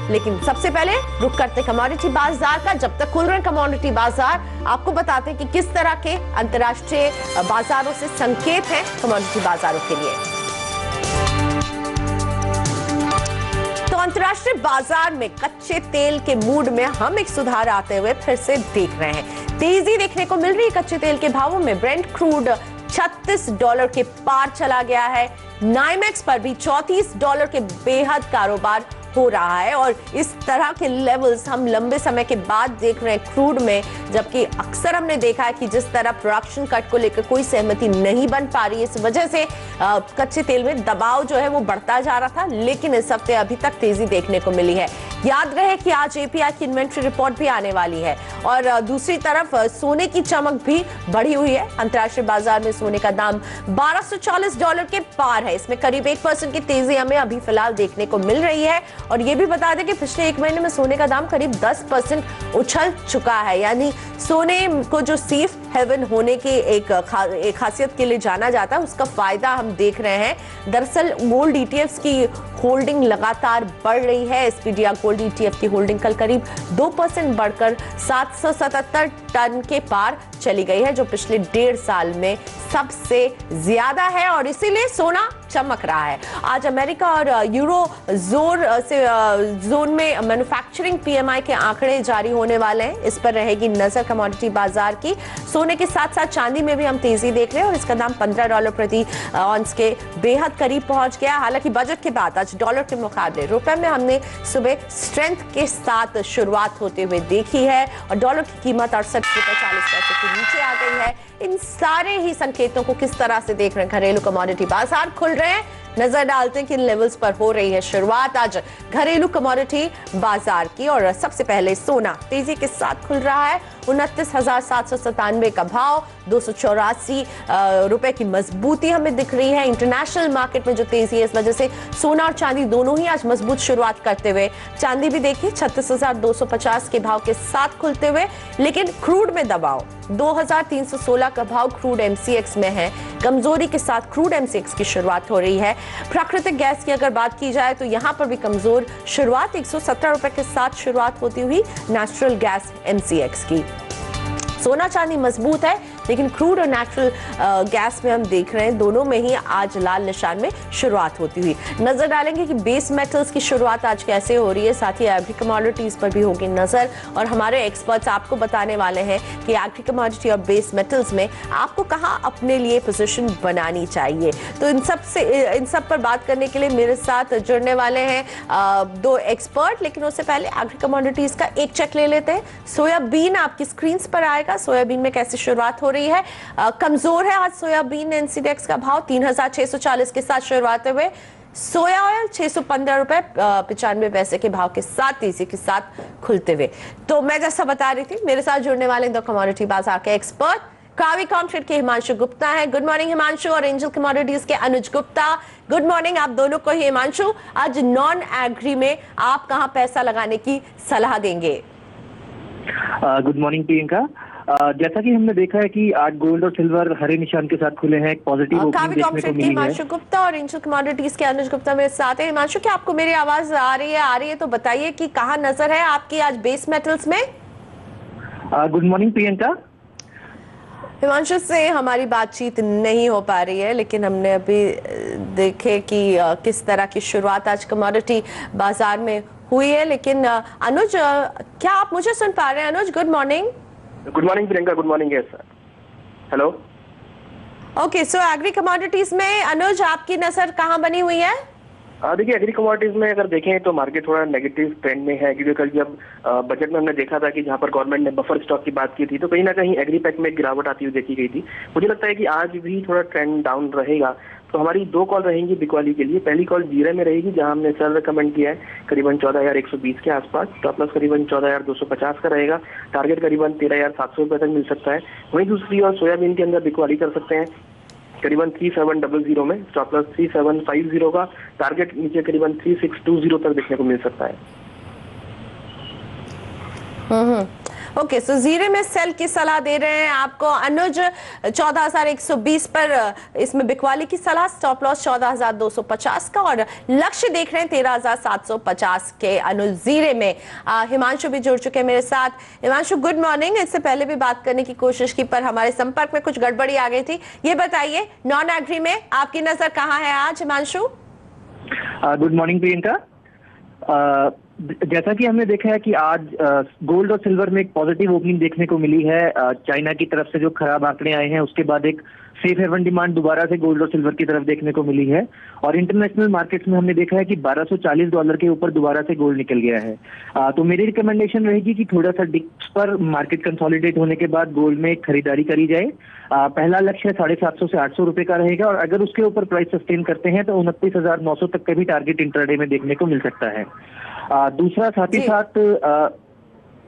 लेकिन सबसे पहले रुक करते कमोडिटी बाजार का। जब तक खुल रहे कमोडिटी बाजार, आपको बताते हैं कि किस तरह के अंतर्राष्ट्रीय बाजारों से संकेत हैं कमोडिटी बाजारों के लिए। तो अंतर्राष्ट्रीय बाजार में कच्चे तेल के मूड में हम एक सुधार आते हुए फिर से देख रहे हैं। तेजी देखने को मिल रही है कच्चे तेल के भावों में। ब्रेंट क्रूड $36 के पार चला गया है। नाइमेक्स पर भी $34 के बेहद कारोबार हो रहा है और इस तरह के लेवल्स हम लंबे समय के बाद देख रहे हैं क्रूड में, जबकि अक्सर हमने देखा है कि जिस तरह प्रोडक्शन कट को लेकर कोई सहमति नहीं बन पा रही है, इस वजह से कच्चे तेल में दबाव जो है वो बढ़ता जा रहा था, लेकिन इस हफ्ते अभी तक तेजी देखने को मिली है। याद रहे कि आज एपीआई की इन्वेंट्री रिपोर्ट भी आने वाली है और दूसरी तरफ सोने की चमक भी बढ़ी हुई है। अंतर्राष्ट्रीय बाजार में सोने का दाम $1240 के पार है। इसमें करीब 1% की तेजी हमें अभी फिलहाल देखने को मिल रही है और ये भी बता दें कि पिछले एक महीने में सोने का दाम करीब 10% उछल चुका है। यानी सोने को जो सेफ हेवन होने की एक खासियत के लिए जाना जाता है, उसका फायदा हम देख रहे हैं। दरअसल गोल्ड ईटीएफ्स की होल्डिंग लगातार बढ़ रही है। एसपीडीआर गोल्ड ईटीएफ की होल्डिंग कल करीब 2% बढ़कर 777 टन के पार चली गई है, जो पिछले 1.5 साल में सबसे ज्यादा है और इसीलिए सोना चमक रहा है। आज अमेरिका और यूरो जोन में मैन्युफैक्चरिंग पीएमआई के आंकड़े जारी होने वाले हैं। इस पर रहेगी नजर कमोडिटी बाजार की। सोने के साथ साथ चांदी में भी हम तेजी देख रहे हैं और इसका दाम $15 प्रति ऑन्स के बेहद करीब पहुंच गया। हालांकि बजट के बाद आज डॉलर के मुकाबले रुपए में हमने सुबह स्ट्रेंथ के साथ शुरुआत होते हुए देखी है और डॉलर की कीमत $68.40 के नीचे आ गई है। इन सारे ही संकेतों को किस तरह से देख रहे हैं घरेलू कमोडिटी बाजार खुल रहे हैं, नजर डालते हैं किन लेवल्स पर हो रही है शुरुआत आज घरेलू कमोडिटी बाजार की। और सबसे पहले सोना तेजी के साथ खुल रहा है। 29,797 का भाव, $284 की मजबूती हमें दिख रही है। इंटरनेशनल मार्केट में जो तेजी है, इस वजह से सोना और चांदी दोनों ही आज मजबूत शुरुआत करते हुए, चांदी भी देखिए 36,250 के भाव के साथ खुलते हुए, लेकिन क्रूड में दबाव 2,316 का भाव क्रूड एमसीएक्स में है। कमजोरी के साथ क्रूड एमसीएक्स की शुरुआत हो रही है। प्राकृतिक गैस की अगर बात की जाए तो यहां पर भी कमजोर शुरुआत, $117 के साथ शुरुआत होती हुई नेचुरल गैस एमसीएक्स की। सोना चांदी मजबूत है, लेकिन क्रूड और नेचुरल गैस में हम देख रहे हैं दोनों में ही आज लाल निशान में शुरुआत होती हुई। नजर डालेंगे कि बेस मेटल्स की शुरुआत आज कैसे हो रही है, साथ ही एग्री कमोडिटीज पर भी होगी नजर और हमारे एक्सपर्ट्स आपको बताने वाले हैं कि एग्री कमोडिटी और बेस मेटल्स में आपको कहां अपने लिए पोजीशन बनानी चाहिए। तो इन सब पर बात करने के लिए मेरे साथ जुड़ने वाले हैं दो एक्सपर्ट, लेकिन उससे पहले एग्री कमोडिटीज का एक चेक ले लेते हैं। सोयाबीन आपकी स्क्रीन पर आएगा। सोयाबीन में कैसी शुरुआत हो रही है? कमजोर है आज सोयाबीन एनसीडेक्स का भाव 3,640 के साथ शुरुआत हुए। सोया ऑयल $615.95 के भाव के साथ तेजी के साथ खुलते हुए। तो मैं जैसा बता रही थी, मेरे साथ जुड़ने वाले दो कमोडिटी बाजार के एक्सपर्ट कावी कॉमट्रेड के हिमांशु गुप्ता है। Good morning Himanshu. और एंजल कमोडिटीज के अनुज गुप्ता, गुड मॉर्निंग आप दोनों को ही। हिमांशु, आज नॉन एग्री में आप कहां पैसा लगाने की सलाह देंगे? Good morning Priyanka. जैसा कि हमने देखा है कि आज गोल्ड और सिल्वर हरे निशान के साथ खुले हैं। एक पॉजिटिव ओपनिंग देखने को मिली है। हिमांशु गुप्ता और एंजल कमोडिटीज के अनुज गुप्ता मेरे साथ है। हिमांशु, क्या आपको मेरी आवाज आ रही है तो बताइए कि कहां नजर है आपकी आज बेस मेटल्स में? Good morning Priyanka. हिमांशु से हमारी बातचीत नहीं हो पा रही है, लेकिन हमने अभी देखे कि किस तरह की शुरुआत आज कमोडिटी बाजार में हुई है। लेकिन अनुज, क्या आप मुझे सुन पा रहे हैं? Anuj, good morning. Good morning Priyanka. Good morning. Yes sir. Hello. Okay, so agri commodities में अनुज आपकी नजर कहां बनी हुई है? देखिए, एग्री कमोडिटीज में अगर देखें तो मार्केट थोड़ा नेगेटिव ट्रेंड में है, क्योंकि कल जब बजट में हमने देखा था कि जहां पर गवर्नमेंट ने बफर स्टॉक की बात की थी, तो कहीं ना कहीं एग्री पैक में एक गिरावट आती हुई देखी गई थी। मुझे लगता है कि आज भी थोड़ा ट्रेंड डाउन रहेगा। तो हमारी दो कॉल रहेंगी बिकवाली के लिए। पहली कॉल जीरे में रहेगी, जहां हमने सेल रिकमेंड किया है करीबन 14,120 के आसपास। स्टॉप लॉस करीबन 14,250 का रहेगा। टारगेट करीबन 13,700 रुपए तक मिल सकता है। वहीं दूसरी और सोयाबीन के अंदर बिकवाली कर सकते हैं करीबन 3700 में। स्टॉप लॉस 3750 का, टारगेट नीचे करीबन 3620 तक देखने को मिल सकता है। ओके, सो जीरे में सेल की सलाह दे रहे हैं आपको अनुज 14,120 पर इसमें बिकवाली की सलाह, स्टॉप लॉस 14,250 का और लक्ष्य देख रहे हैं 13,750 के अनुज जीरे में। हिमांशु भी जुड़ चुके हैं मेरे साथ। Himanshu good morning. इससे पहले भी बात करने की कोशिश की पर हमारे संपर्क में कुछ गड़बड़ी आ गई थी। ये बताइए नॉन एग्री में आपकी नजर कहाँ है आज हिमांशु? Good morning Priyanka. जैसा कि हमने देखा है कि आज गोल्ड और सिल्वर में एक पॉजिटिव ओपनिंग देखने को मिली है। चाइना की तरफ से जो खराब आंकड़े आए हैं उसके बाद एक सेफ हेवन डिमांड दोबारा से गोल्ड और सिल्वर की तरफ देखने को मिली है और इंटरनेशनल मार्केट्स में हमने देखा है कि $1240 के ऊपर दोबारा से गोल्ड निकल गया है। तो मेरी रिकमेंडेशन रहेगी कि थोड़ा सा डिप्स पर मार्केट कंसोलिडेट होने के बाद गोल्ड में खरीदारी करी जाए। पहला लक्ष्य 750 से 800 रुपए का रहेगा और अगर उसके ऊपर प्राइस सस्टेन करते हैं तो 29,900 तक का भी टारगेट इंट्राडे में देखने को मिल सकता है। दूसरा साथ ही साथ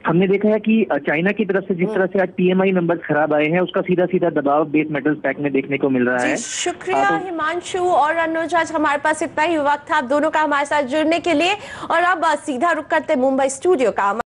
हमने देखा है कि चाइना की तरफ से जिस तरह से आज पीएमआई नंबर्स खराब आए हैं उसका सीधा सीधा दबाव बेस मेटल्स पैक में देखने को मिल रहा है। शुक्रिया हिमांशु और अनुज, आज हमारे पास इतना ही वक्त था आप दोनों का हमारे साथ जुड़ने के लिए और अब सीधा रुक करते मुंबई स्टूडियो का।